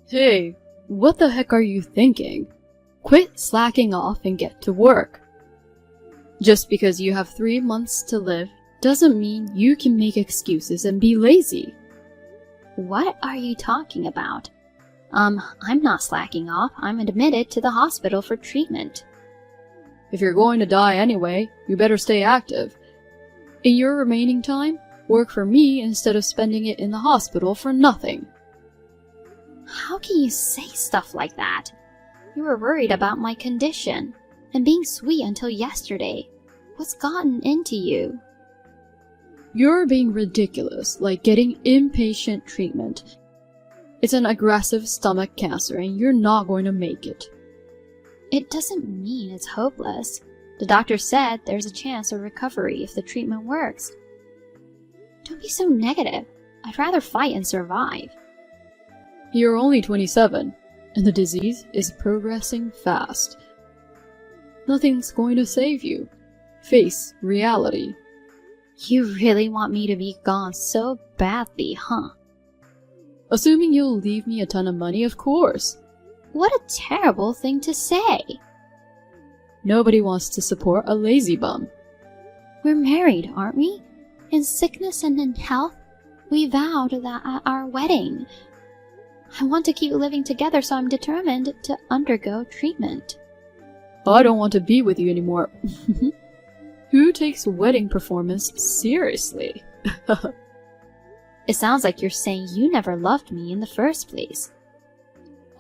Hey, what the heck are you thinking? Quit slacking off and get to work. Just because you have 3 months to live doesn't mean you can make excuses and be lazy. What are you talking about? I'm not slacking off. I'm admitted to the hospital for treatment. If you're going to die anyway, you better stay active. In your remaining time, work for me instead of spending it in the hospital for nothing. How can you say stuff like that? You were worried about my condition and being sweet until yesterday. What's gotten into you? You're being ridiculous, like getting inpatient treatment. It's an aggressive stomach cancer and you're not going to make it. It doesn't mean it's hopeless. The doctor said there's a chance of recovery if the treatment works. Don't be so negative. I'd rather fight and survive. You're only 27, and the disease is progressing fast. Nothing's going to save you. Face reality. You really want me to be gone so badly, huh? Assuming you'll leave me a ton of money, of course. What a terrible thing to say. Nobody wants to support a lazy bum. We're married, aren't we? In sickness and in health, we vowed that at our wedding. I want to keep living together, so I'm determined to undergo treatment. I don't want to be with you anymore. Who takes wedding performance seriously? It sounds like you're saying you never loved me in the first place.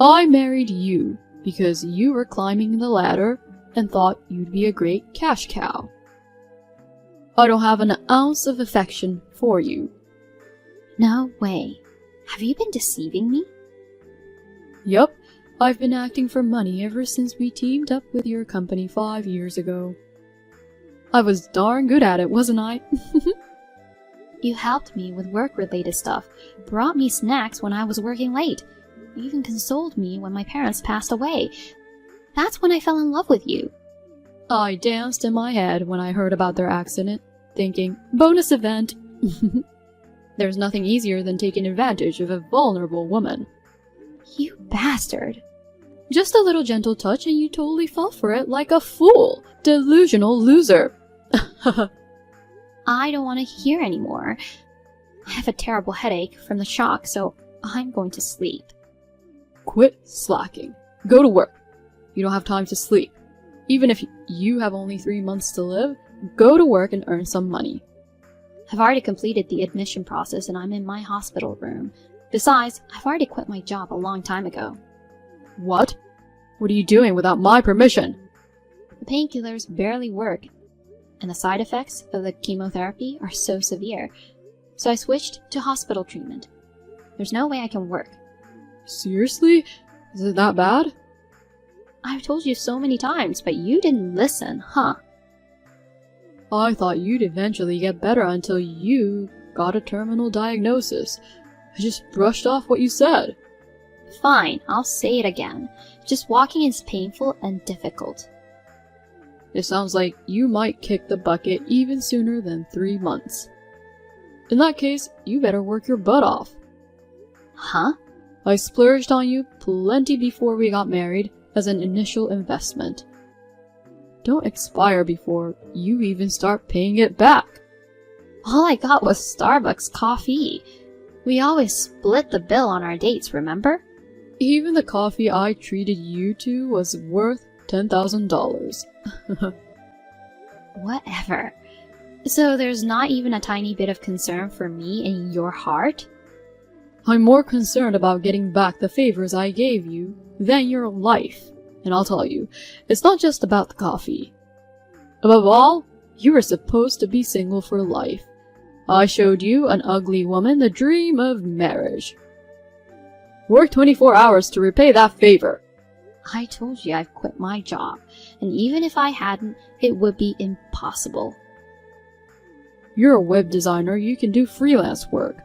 I married you because you were climbing the ladder and thought you'd be a great cash cow. I don't have an ounce of affection for you. No way. Have you been deceiving me? Yup, I've been acting for money ever since we teamed up with your company 5 years ago. I was darn good at it, wasn't I? You helped me with work-related stuff, brought me snacks when I was working late. You even consoled me when my parents passed away. That's when I fell in love with you. I danced in my head when I heard about their accident, thinking, bonus event. There's nothing easier than taking advantage of a vulnerable woman. You bastard. Just a little gentle touch and you totally fell for it like a fool. Delusional loser. I don't want to hear anymore. I have a terrible headache from the shock, so I'm going to sleep. Quit slacking. Go to work. You don't have time to sleep. Even if you have only 3 months to live, go to work and earn some money. I've already completed the admission process and I'm in my hospital room. Besides, I've already quit my job a long time ago. What? What are you doing without my permission? The painkillers barely work, and the side effects of the chemotherapy are so severe, so I switched to hospital treatment. There's no way I can work. Seriously? Is it that bad? I've told you so many times, but you didn't listen, huh? I thought you'd eventually get better until you got a terminal diagnosis. I just brushed off what you said. Fine, I'll say it again. Just walking is painful and difficult. It sounds like you might kick the bucket even sooner than 3 months. In that case, you better work your butt off. Huh? I splurged on you plenty before we got married as an initial investment. Don't expire before you even start paying it back. All I got was Starbucks coffee. We always split the bill on our dates, remember? Even the coffee I treated you to was worth $10,000. Whatever. So there's not even a tiny bit of concern for me in your heart? I'm more concerned about getting back the favors I gave you than your life. And I'll tell you, it's not just about the coffee. Above all, you were supposed to be single for life. I showed you, an ugly woman, the dream of marriage. Work 24 hours to repay that favor. I told you I've quit my job, and even if I hadn't, it would be impossible. You're a web designer, you can do freelance work.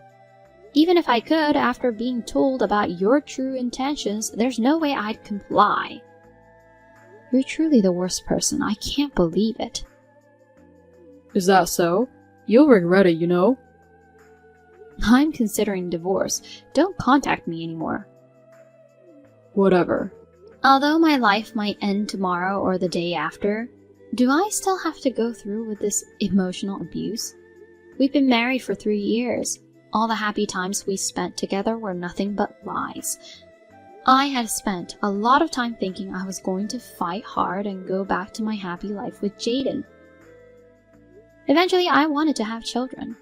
Even if I could, after being told about your true intentions, there's no way I'd comply. You're truly the worst person. I can't believe it. Is that so? You'll regret it, you know. I'm considering divorce. Don't contact me anymore. Whatever. Although my life might end tomorrow or the day after, do I still have to go through with this emotional abuse? We've been married for 3 years. All the happy times we spent together were nothing but lies. I had spent a lot of time thinking I was going to fight hard and go back to my happy life with Jaden. Eventually, I wanted to have children.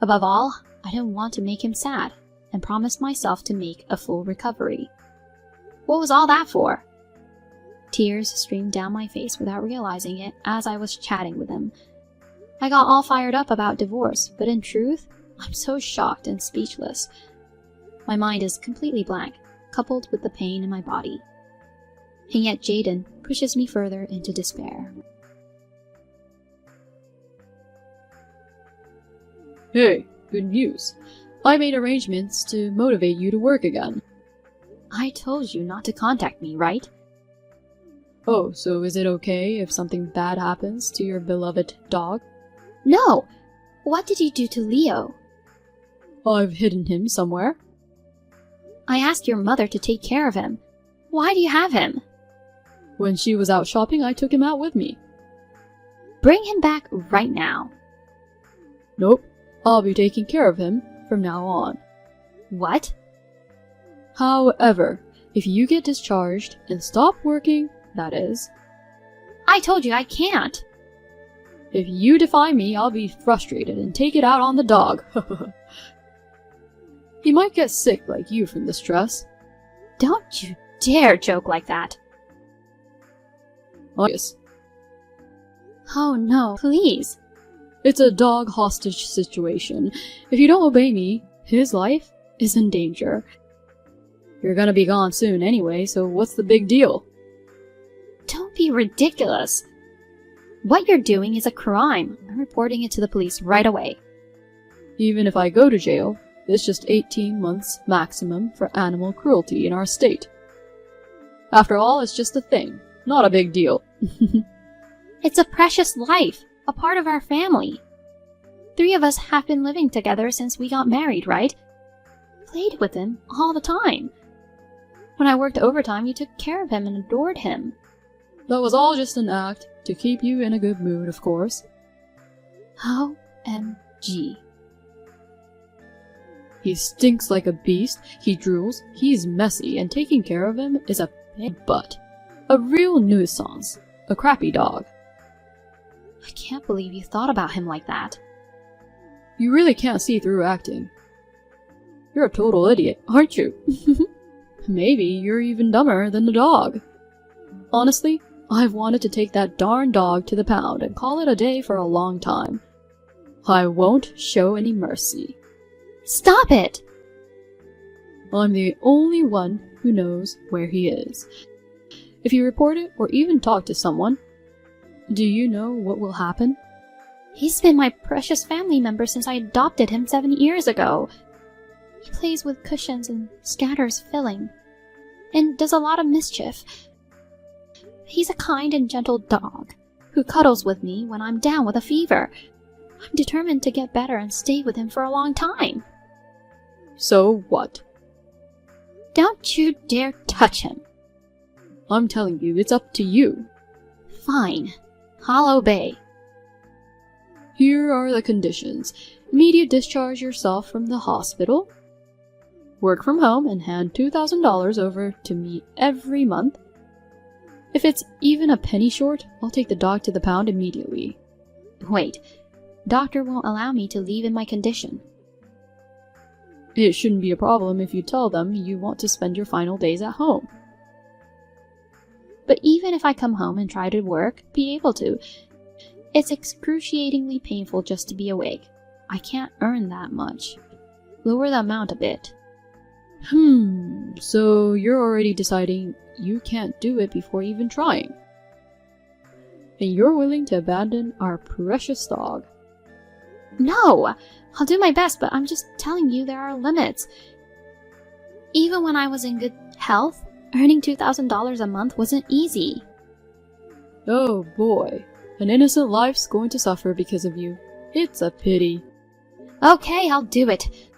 Above all, I didn't want to make him sad, and promised myself to make a full recovery. What was all that for? Tears streamed down my face without realizing it as I was chatting with him. I got all fired up about divorce, but in truth, I'm so shocked and speechless. My mind is completely blank, coupled with the pain in my body. And yet Jaden pushes me further into despair. Hey, good news. I made arrangements to motivate you to work again. I told you not to contact me, right? Oh, so is it okay if something bad happens to your beloved dog? No! What did you do to Leo? I've hidden him somewhere. I asked your mother to take care of him. Why do you have him? When she was out shopping, I took him out with me. Bring him back right now. Nope. I'll be taking care of him from now on. What? However, if you get discharged and stop working, that is. I told you I can't. If you defy me, I'll be frustrated and take it out on the dog. He might get sick like you from the stress. Don't you dare joke like that. Yes. Oh no, please. It's a dog hostage situation. If you don't obey me, his life is in danger. You're gonna be gone soon anyway, so what's the big deal? Don't be ridiculous. What you're doing is a crime. I'm reporting it to the police right away. Even if I go to jail, it's just 18 months maximum for animal cruelty in our state. After all, it's just a thing, not a big deal. It's a precious life, a part of our family. 3 of us have been living together since we got married, right? Played with him all the time. When I worked overtime, you took care of him and adored him. That was all just an act to keep you in a good mood, of course. OMG. He stinks like a beast, he drools, he's messy, and taking care of him is a pain butt. A real nuisance. A crappy dog. I can't believe you thought about him like that. You really can't see through acting. You're a total idiot, aren't you? Maybe you're even dumber than the dog. Honestly, I've wanted to take that darn dog to the pound and call it a day for a long time. I won't show any mercy. Stop it! I'm the only one who knows where he is. If you report it or even talk to someone, do you know what will happen? He's been my precious family member since I adopted him 7 years ago. He plays with cushions and scatters filling, and does a lot of mischief. He's a kind and gentle dog, who cuddles with me when I'm down with a fever. I'm determined to get better and stay with him for a long time. So what? Don't you dare touch him. I'm telling you, it's up to you. Fine. I'll obey. Here are the conditions. Immediate discharge yourself from the hospital. Work from home and hand $2,000 over to me every month. If it's even a penny short, I'll take the dog to the pound immediately. Wait. Doctor won't allow me to leave in my condition. It shouldn't be a problem if you tell them you want to spend your final days at home. But even if I come home and try to work, be able to, it's excruciatingly painful just to be awake. I can't earn that much. Lower the amount a bit. So you're already deciding you can't do it before even trying. And you're willing to abandon our precious dog. No! I'll do my best, but I'm just telling you there are limits. Even when I was in good health, earning $2,000 a month wasn't easy. Oh boy, an innocent life's going to suffer because of you. It's a pity. Okay, I'll do it.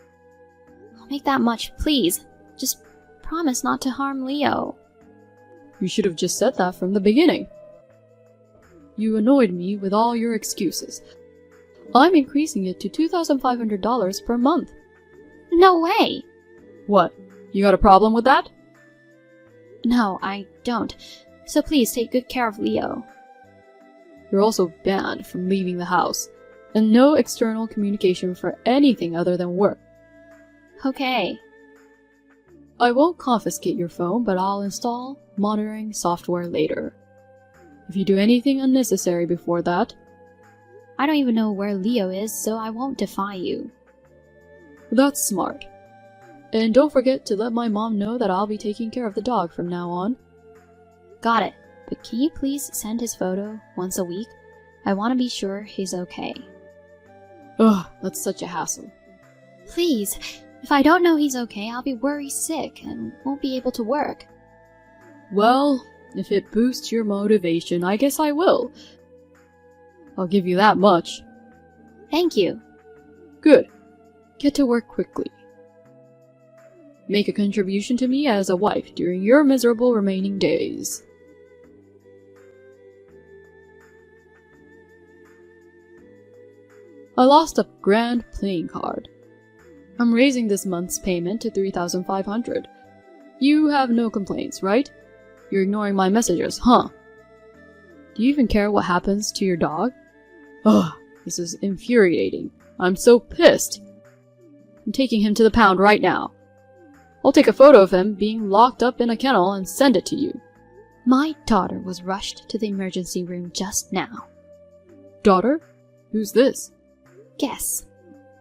I'll make that much, please. Just promise not to harm Leo. You should have just said that from the beginning. You annoyed me with all your excuses. I'm increasing it to $2,500 per month. No way! What? You got a problem with that? No, I don't. So please take good care of Leo. You're also banned from leaving the house, and no external communication for anything other than work. Okay. I won't confiscate your phone, but I'll install monitoring software later. If you do anything unnecessary before that... I don't even know where Leo is, so I won't defy you. That's smart. And don't forget to let my mom know that I'll be taking care of the dog from now on. Got it. But can you please send his photo once a week? I want to be sure he's okay. Ugh, that's such a hassle. Please. If I don't know he's okay, I'll be worried sick and won't be able to work. Well, if it boosts your motivation, I guess I will. I'll give you that much. Thank you. Good. Get to work quickly. Make a contribution to me as a wife during your miserable remaining days. I lost a grand playing card. I'm raising this month's payment to $3,500. You have no complaints, right? You're ignoring my messages, huh? Do you even care what happens to your dog? Ugh, this is infuriating. I'm so pissed. I'm taking him to the pound right now. I'll take a photo of him being locked up in a kennel and send it to you. My daughter was rushed to the emergency room just now. Daughter? Who's this? Guess.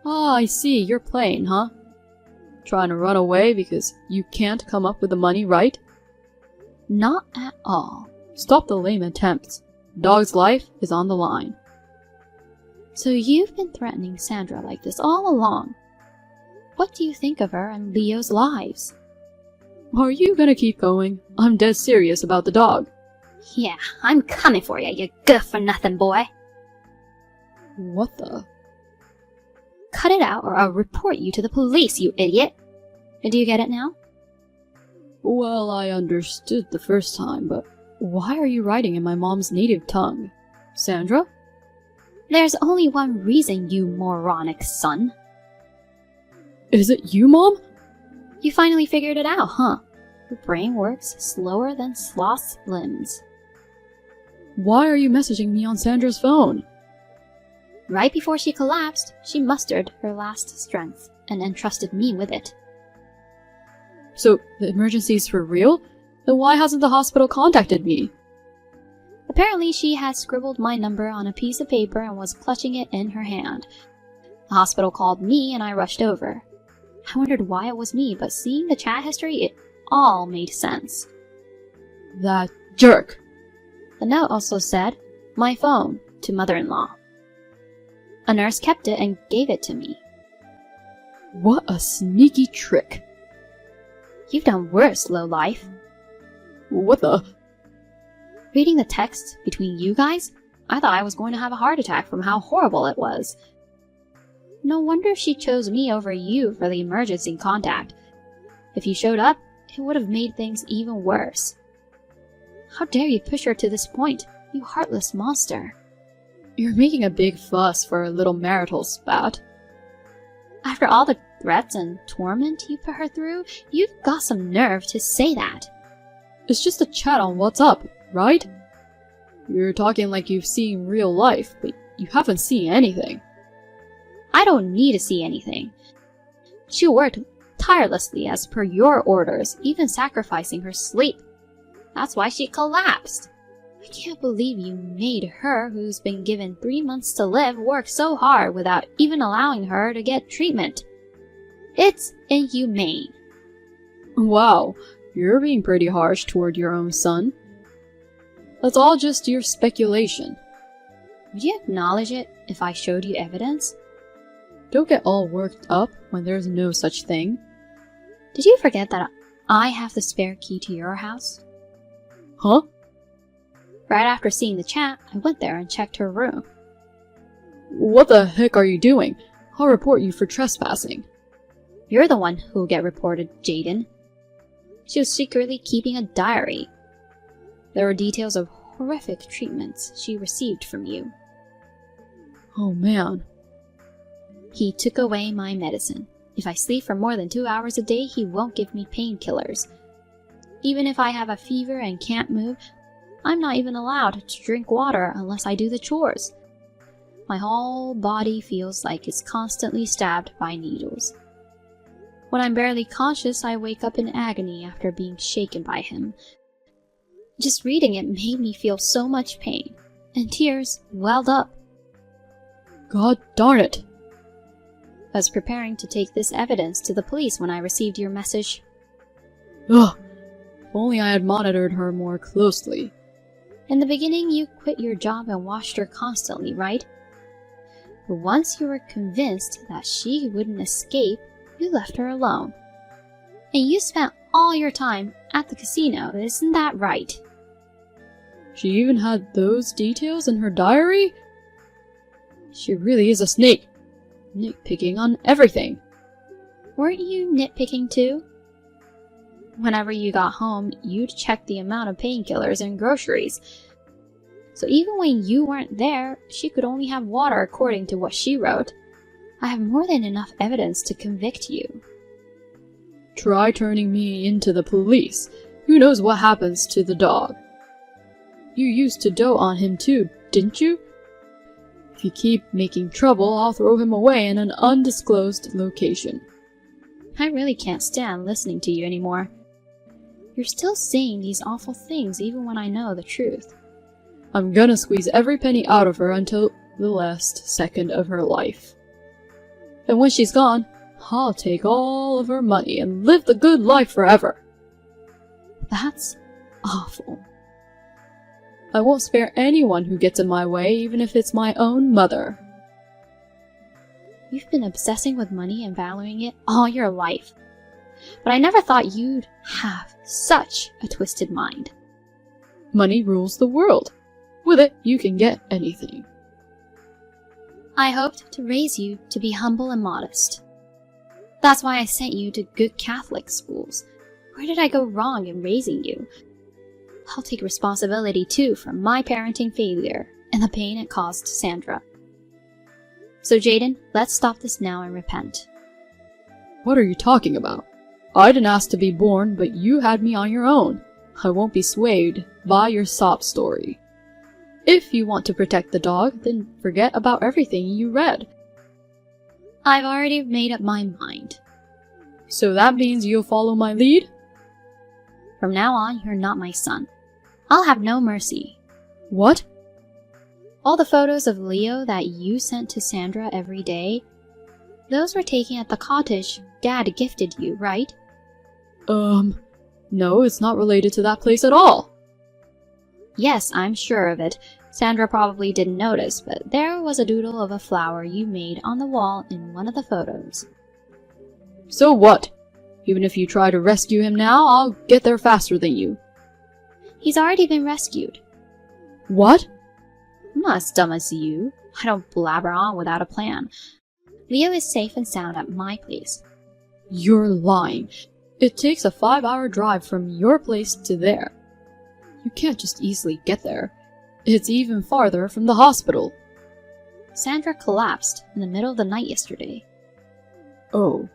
Ah, I see, you're playing, huh? Trying to run away because you can't come up with the money, right? Not at all. Stop the lame attempts. Dog's life is on the line. So you've been threatening Sandra like this all along. What do you think of her and Leo's lives? Are you gonna keep going? I'm dead serious about the dog. Yeah, I'm coming for you good-for-nothing boy. What the? Cut it out or I'll report you to the police, you idiot. Do you get it now? Well, I understood the first time, but why are you writing in my mom's native tongue? Sandra? There's only one reason, you moronic son. Is it you, Mom? You finally figured it out, huh? Your brain works slower than sloth's limbs. Why are you messaging me on Sandra's phone? Right before she collapsed, she mustered her last strength and entrusted me with it. So, the emergency's for real? Then why hasn't the hospital contacted me? Apparently she had scribbled my number on a piece of paper and was clutching it in her hand. The hospital called me and I rushed over. I wondered why it was me, but seeing the chat history, it all made sense. That jerk! The note also said, "My phone, to mother-in-law." A nurse kept it and gave it to me. What a sneaky trick. You've done worse, lowlife. What the? Reading the text between you guys, I thought I was going to have a heart attack from how horrible it was. No wonder she chose me over you for the emergency contact. If you showed up, it would have made things even worse. How dare you push her to this point, you heartless monster. You're making a big fuss for a little marital spat. After all the threats and torment you put her through, you've got some nerve to say that. It's just a chat on WhatsApp, right? You're talking like you've seen real life, but you haven't seen anything. I don't need to see anything. She worked tirelessly as per your orders, even sacrificing her sleep. That's why she collapsed. I can't believe you made her, who's been given 3 months to live, work so hard without even allowing her to get treatment. It's inhumane. Wow, you're being pretty harsh toward your own son. That's all just your speculation. Would you acknowledge it if I showed you evidence? Don't get all worked up when there's no such thing. Did you forget that I have the spare key to your house? Huh? Right after seeing the chat, I went there and checked her room. What the heck are you doing? I'll report you for trespassing. You're the one who'll get reported, Jaden. She was secretly keeping a diary. There were details of horrific treatments she received from you. Oh man. He took away my medicine. If I sleep for more than 2 hours a day, he won't give me painkillers. Even if I have a fever and can't move, I'm not even allowed to drink water unless I do the chores. My whole body feels like it's constantly stabbed by needles. When I'm barely conscious, I wake up in agony after being shaken by him. Just reading it made me feel so much pain, and tears welled up. God darn it. I was preparing to take this evidence to the police when I received your message. Ugh. If only I had monitored her more closely. In the beginning, you quit your job and watched her constantly, right? But once you were convinced that she wouldn't escape, you left her alone. And you spent all your time at the casino, isn't that right? She even had those details in her diary? She really is a snake. Nitpicking on everything. Weren't you nitpicking too? Whenever you got home, you'd check the amount of painkillers and groceries. So even when you weren't there, she could only have water according to what she wrote. I have more than enough evidence to convict you. Try turning me into the police. Who knows what happens to the dog? You used to dote on him too, didn't you? If you keep making trouble, I'll throw him away in an undisclosed location. I really can't stand listening to you anymore. You're still saying these awful things even when I know the truth. I'm gonna squeeze every penny out of her until the last second of her life. And when she's gone, I'll take all of her money and live the good life forever. That's awful. I won't spare anyone who gets in my way, even if it's my own mother. You've been obsessing with money and valuing it all your life. But I never thought you'd have such a twisted mind. Money rules the world. With it, you can get anything. I hoped to raise you to be humble and modest. That's why I sent you to good Catholic schools. Where did I go wrong in raising you? I'll take responsibility too for my parenting failure and the pain it caused Sandra. So Jaden, let's stop this now and repent. What are you talking about? I didn't ask to be born, but you had me on your own. I won't be swayed by your sob story. If you want to protect the dog, then forget about everything you read. I've already made up my mind. So that means you'll follow my lead? From now on, you're not my son. I'll have no mercy. What? All the photos of Leo that you sent to Sandra every day, those were taken at the cottage Dad gifted you, right? No, it's not related to that place at all. Yes, I'm sure of it. Sandra probably didn't notice, but there was a doodle of a flower you made on the wall in one of the photos. So what? Even if you try to rescue him now, I'll get there faster than you. He's already been rescued. What? I'm not as dumb as you. I don't blabber on without a plan. Leo is safe and sound at my place. You're lying. It takes a 5-hour drive from your place to there. You can't just easily get there. It's even farther from the hospital. Sandra collapsed in the middle of the night yesterday. Oh.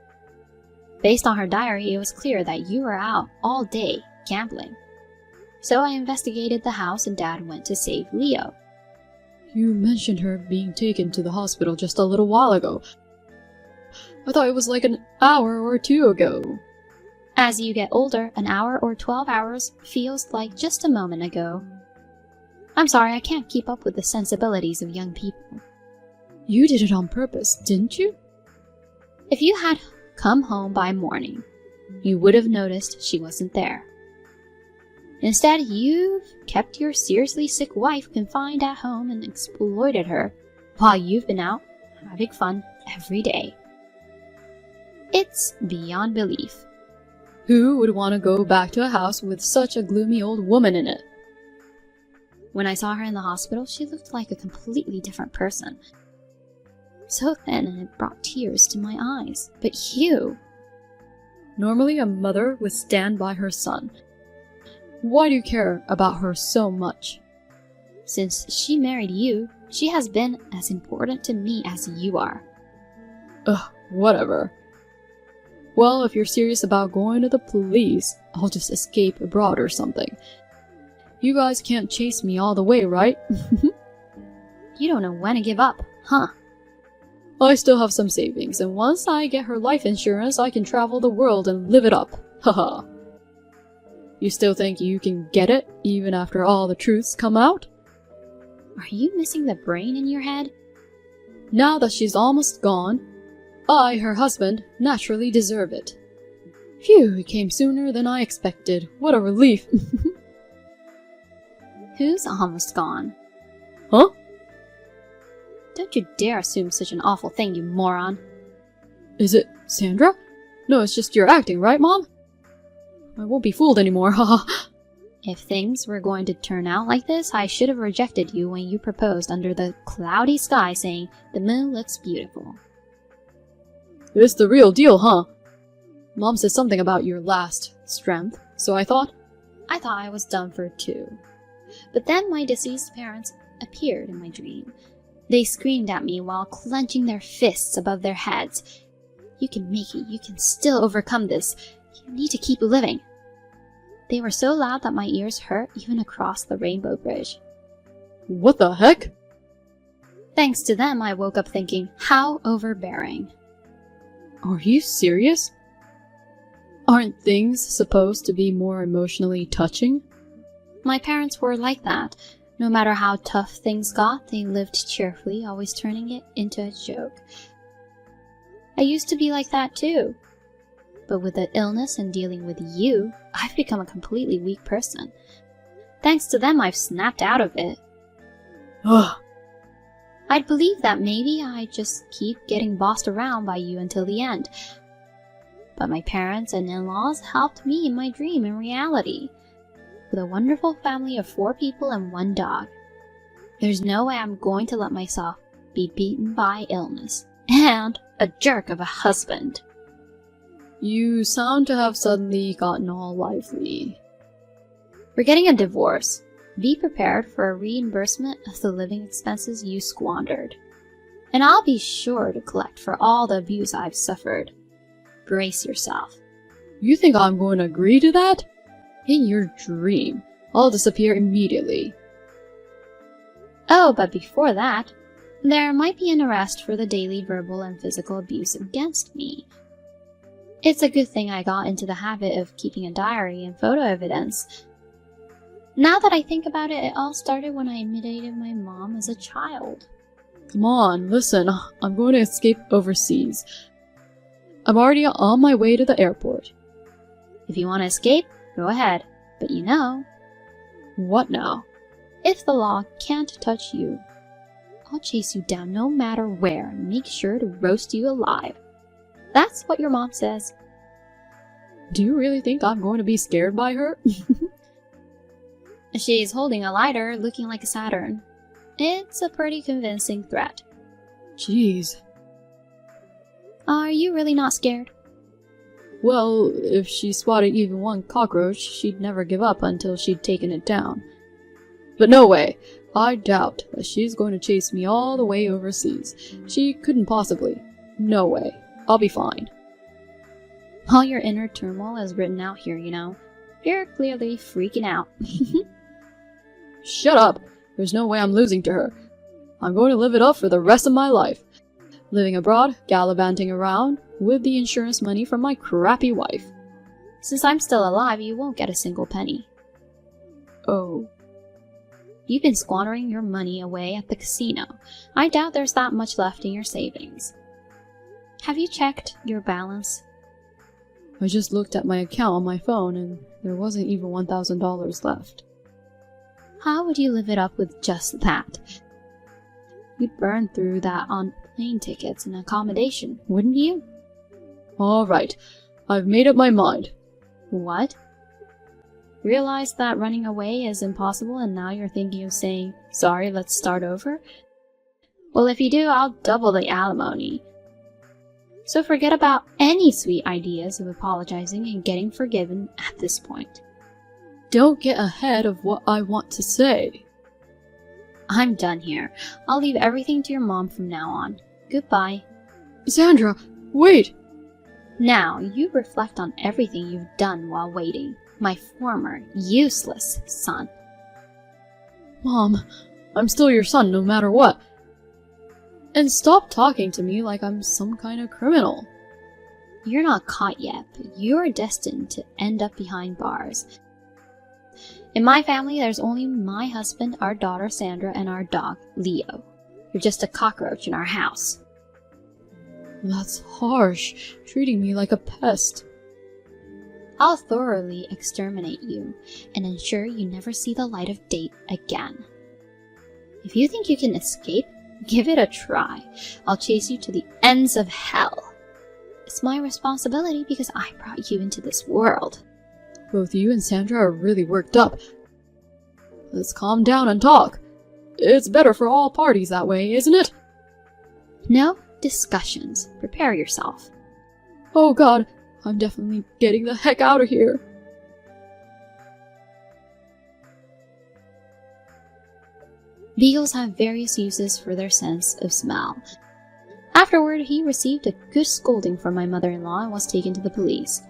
Based on her diary, it was clear that you were out all day gambling. So I investigated the house and Dad went to save Leo. You mentioned her being taken to the hospital just a little while ago. I thought it was like an hour or two ago. As you get older, an hour or 12 hours feels like just a moment ago. I'm sorry, I can't keep up with the sensibilities of young people. You did it on purpose, didn't you? If you had come home by morning, you would have noticed she wasn't there. Instead, you've kept your seriously sick wife confined at home and exploited her while you've been out having fun every day. It's beyond belief. Who would want to go back to a house with such a gloomy old woman in it? When I saw her in the hospital, she looked like a completely different person. So thin, and it brought tears to my eyes. But you... Normally a mother would stand by her son. Why do you care about her so much? Since she married you, she has been as important to me as you are. Ugh, whatever. Well, if you're serious about going to the police, I'll just escape abroad or something. You guys can't chase me all the way, right? You don't know when to give up, huh? I still have some savings, and once I get her life insurance, I can travel the world and live it up. Haha. You still think you can get it, even after all the truths come out? Are you missing the brain in your head? Now that she's almost gone, I, her husband, naturally deserve it. Phew, it came sooner than I expected. What a relief. Who's almost gone? Huh? Don't you dare assume such an awful thing, you moron. Is it Sandra? No, it's just your acting, right, Mom? I won't be fooled anymore, haha. If things were going to turn out like this, I should have rejected you when you proposed under the cloudy sky saying, "The moon looks beautiful." It's the real deal, huh? Mom said something about your last strength, so I thought I was done for too. But then my deceased parents appeared in my dream. They screamed at me while clenching their fists above their heads. "You can make it. You can still overcome this. You need to keep living." They were so loud that my ears hurt even across the rainbow bridge. What the heck? Thanks to them, I woke up thinking, how overbearing. Are you serious? Aren't things supposed to be more emotionally touching? My parents were like that. No matter how tough things got, they lived cheerfully, always turning it into a joke. I used to be like that too. But with the illness and dealing with you, I've become a completely weak person. Thanks to them, I've snapped out of it. Ugh. I'd believe that maybe I just keep getting bossed around by you until the end. But my parents and in-laws helped me in my dream and reality. With a wonderful family of 4 people and 1 dog. There's no way I'm going to let myself be beaten by illness. And a jerk of a husband. You sound to have suddenly gotten all lively. We're getting a divorce. Be prepared for a reimbursement of the living expenses you squandered. And I'll be sure to collect for all the abuse I've suffered. Brace yourself. You think I'm going to agree to that? In your dream, I'll disappear immediately. Oh, but before that, there might be an arrest for the daily verbal and physical abuse against me. It's a good thing I got into the habit of keeping a diary and photo evidence. Now that I think about it, it all started when I imitated my mom as a child. Come on, listen, I'm going to escape overseas. I'm already on my way to the airport. If you want to escape, go ahead. But you know... What now? If the law can't touch you, I'll chase you down no matter where and make sure to roast you alive. That's what your mom says. Do you really think I'm going to be scared by her? She's holding a lighter, looking like a Saturn. It's a pretty convincing threat. Jeez. Are you really not scared? Well, if she spotted even one cockroach, she'd never give up until she'd taken it down. But no way. I doubt that she's going to chase me all the way overseas. She couldn't possibly. No way. I'll be fine. All your inner turmoil is written out here, you know. You're clearly freaking out. Shut up! There's no way I'm losing to her. I'm going to live it up for the rest of my life. Living abroad, gallivanting around, with the insurance money from my crappy wife. Since I'm still alive, you won't get a single penny. Oh. You've been squandering your money away at the casino. I doubt there's that much left in your savings. Have you checked your balance? I just looked at my account on my phone and there wasn't even $1,000 left. How would you live it up with just that? You'd burn through that on plane tickets and accommodation, wouldn't you? Alright, I've made up my mind. What? Realize that running away is impossible and now you're thinking of saying, sorry, let's start over? Well, if you do, I'll double the alimony. So forget about any sweet ideas of apologizing and getting forgiven at this point. Don't get ahead of what I want to say. I'm done here. I'll leave everything to your mom from now on. Goodbye. Sandra, wait! Now, you reflect on everything you've done while waiting, my former, useless son. Mom, I'm still your son no matter what. And stop talking to me like I'm some kind of criminal. You're not caught yet, but you're destined to end up behind bars. In my family, there's only my husband, our daughter Sandra, and our dog, Leo. You're just a cockroach in our house. That's harsh, treating me like a pest. I'll thoroughly exterminate you and ensure you never see the light of day again. If you think you can escape, give it a try. I'll chase you to the ends of hell. It's my responsibility because I brought you into this world. Both you and Sandra are really worked up. Let's calm down and talk. It's better for all parties that way, isn't it? No discussions. Prepare yourself. Oh God, I'm definitely getting the heck out of here. Beagles have various uses for their sense of smell. Afterward, he received a good scolding from my mother-in-law and was taken to the police.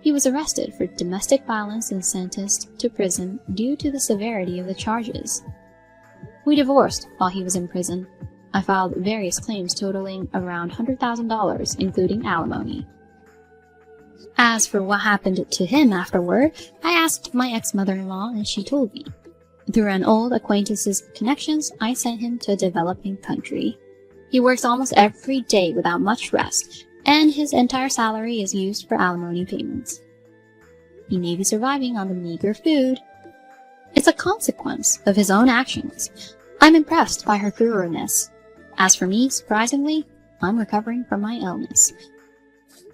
He was arrested for domestic violence and sentenced to prison due to the severity of the charges. We divorced while he was in prison. I filed various claims totaling around $100,000, including alimony. As for what happened to him afterward, I asked my ex-mother-in-law and she told me. Through an old acquaintance's connections, I sent him to a developing country. He works almost every day without much rest, and his entire salary is used for alimony payments. He may be surviving on the meager food. It's a consequence of his own actions. I'm impressed by her thoroughness. As for me, surprisingly, I'm recovering from my illness.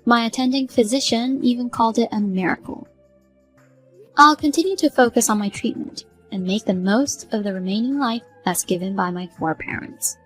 My attending physician even called it a miracle. I'll continue to focus on my treatment and make the most of the remaining life that's given by my foreparents.